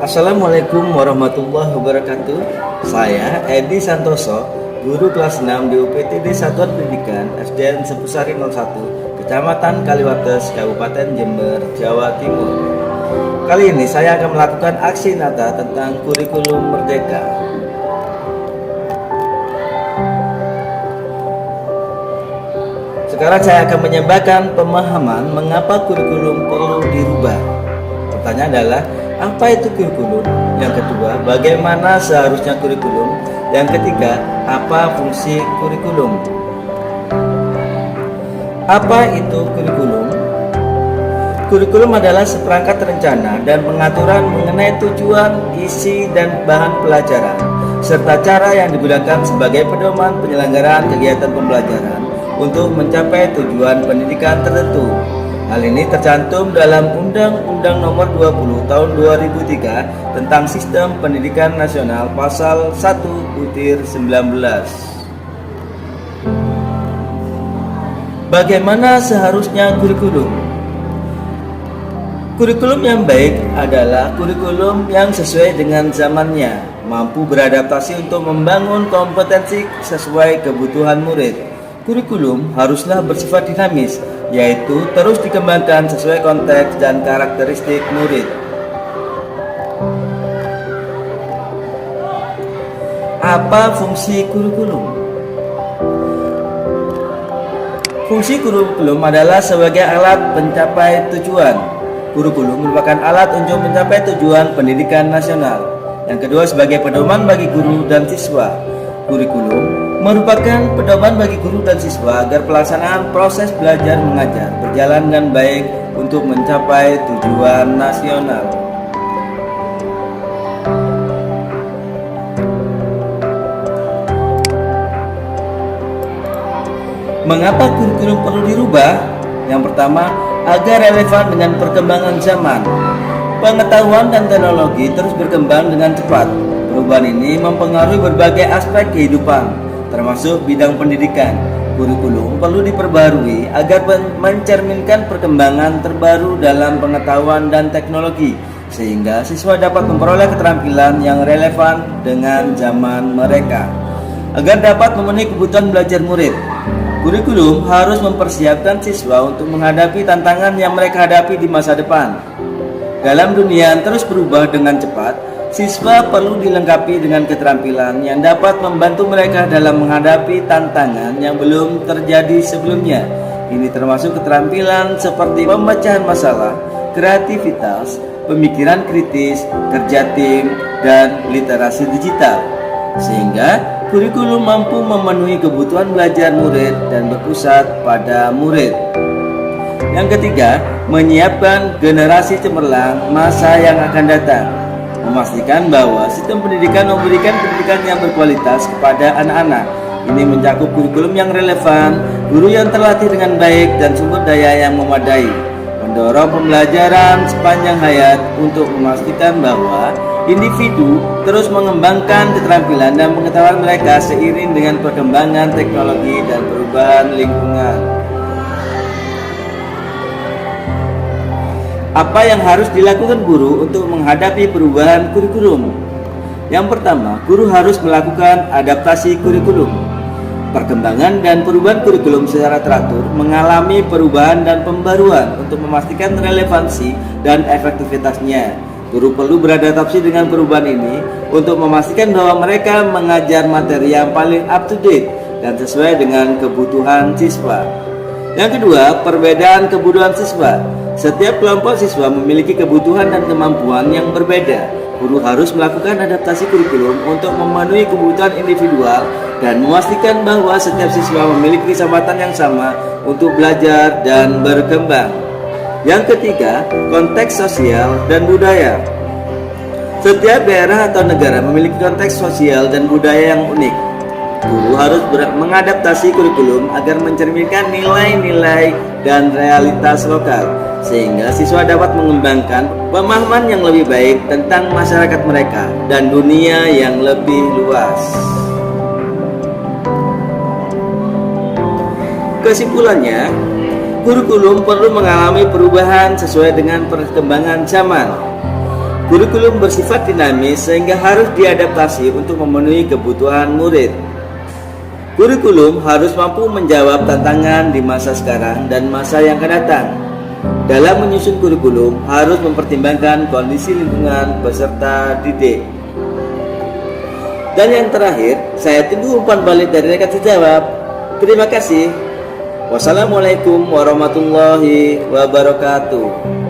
Assalamualaikum warahmatullahi wabarakatuh. Saya Edi Santoso, guru kelas 6 di UPTD Satuan Pendidikan SDN Sepusari 01, Kecamatan Kaliwates, Kabupaten Jember, Jawa Timur. Kali ini saya akan melakukan aksi nyata tentang kurikulum merdeka. Sekarang saya akan menyampaikan pemahaman mengapa kurikulum perlu dirubah. Pertanyaan adalah, apa itu kurikulum? Yang kedua, bagaimana seharusnya kurikulum? Yang ketiga, apa fungsi kurikulum? Apa itu kurikulum? Kurikulum adalah seperangkat rencana dan pengaturan mengenai tujuan, isi, dan bahan pelajaran, serta cara yang digunakan sebagai pedoman penyelenggaraan kegiatan pembelajaran untuk mencapai tujuan pendidikan tertentu. Hal ini tercantum dalam Undang-Undang Nomor 20 Tahun 2003 tentang Sistem Pendidikan Nasional Pasal 1/19. Bagaimana seharusnya kurikulum? Kurikulum yang baik adalah kurikulum yang sesuai dengan zamannya, mampu beradaptasi untuk membangun kompetensi sesuai kebutuhan murid. Kurikulum haruslah bersifat dinamis, yaitu terus dikembangkan sesuai konteks dan karakteristik murid. Apa fungsi kurikulum? Fungsi kurikulum adalah sebagai alat pencapai tujuan. Kurikulum merupakan alat untuk mencapai tujuan pendidikan nasional. Yang kedua, sebagai pedoman bagi guru dan siswa. Kurikulum merupakan pedoman bagi guru dan siswa agar pelaksanaan proses belajar mengajar berjalan dengan baik untuk mencapai tujuan nasional. Mengapa kurikulum perlu dirubah? Yang pertama, agar relevan dengan perkembangan zaman. Pengetahuan dan teknologi terus berkembang dengan cepat. Perubahan ini mempengaruhi berbagai aspek kehidupan, termasuk bidang pendidikan. Kurikulum perlu diperbarui agar mencerminkan perkembangan terbaru dalam pengetahuan dan teknologi, sehingga siswa dapat memperoleh keterampilan yang relevan dengan zaman mereka. Agar dapat memenuhi kebutuhan belajar murid, kurikulum harus mempersiapkan siswa untuk menghadapi tantangan yang mereka hadapi di masa depan. Dalam dunia yang terus berubah dengan cepat, siswa perlu dilengkapi dengan keterampilan yang dapat membantu mereka dalam menghadapi tantangan yang belum terjadi sebelumnya. Ini termasuk keterampilan seperti pemecahan masalah, kreativitas, pemikiran kritis, kerja tim, dan literasi digital. Sehingga kurikulum mampu memenuhi kebutuhan belajar murid dan berpusat pada murid. Yang ketiga, menyiapkan generasi cemerlang masa yang akan datang. Memastikan bahwa sistem pendidikan memberikan pendidikan yang berkualitas kepada anak-anak. Ini mencakup kurikulum yang relevan, guru yang terlatih dengan baik, dan sumber daya yang memadai. Mendorong pembelajaran sepanjang hayat untuk memastikan bahwa individu terus mengembangkan keterampilan dan pengetahuan mereka seiring dengan perkembangan teknologi dan perubahan lingkungan. Apa yang harus dilakukan guru untuk menghadapi perubahan kurikulum? Yang pertama, guru harus melakukan adaptasi kurikulum. Perkembangan dan perubahan kurikulum secara teratur mengalami perubahan dan pembaruan untuk memastikan relevansi dan efektivitasnya. Guru perlu beradaptasi dengan perubahan ini untuk memastikan bahwa mereka mengajar materi yang paling up to date dan sesuai dengan kebutuhan siswa. Yang kedua, perbedaan kebutuhan siswa. Setiap kelompok siswa memiliki kebutuhan dan kemampuan yang berbeda. Guru harus melakukan adaptasi kurikulum untuk memenuhi kebutuhan individual dan memastikan bahwa setiap siswa memiliki kesempatan yang sama untuk belajar dan berkembang. Yang ketiga, konteks sosial dan budaya. Setiap daerah atau negara memiliki konteks sosial dan budaya yang unik. Guru harus mengadaptasi kurikulum agar mencerminkan nilai-nilai dan realitas lokal, sehingga siswa dapat mengembangkan pemahaman yang lebih baik tentang masyarakat mereka dan dunia yang lebih luas. Kesimpulannya, kurikulum perlu mengalami perubahan sesuai dengan perkembangan zaman. Kurikulum bersifat dinamis sehingga harus diadaptasi untuk memenuhi kebutuhan murid. Kurikulum harus mampu menjawab tantangan di masa sekarang dan masa yang akan datang. Dalam menyusun kurikulum harus mempertimbangkan kondisi lingkungan peserta didik. Dan yang terakhir, saya tunggu umpan balik dari rekan sejawab. Terima kasih. Wassalamualaikum warahmatullahi wabarakatuh.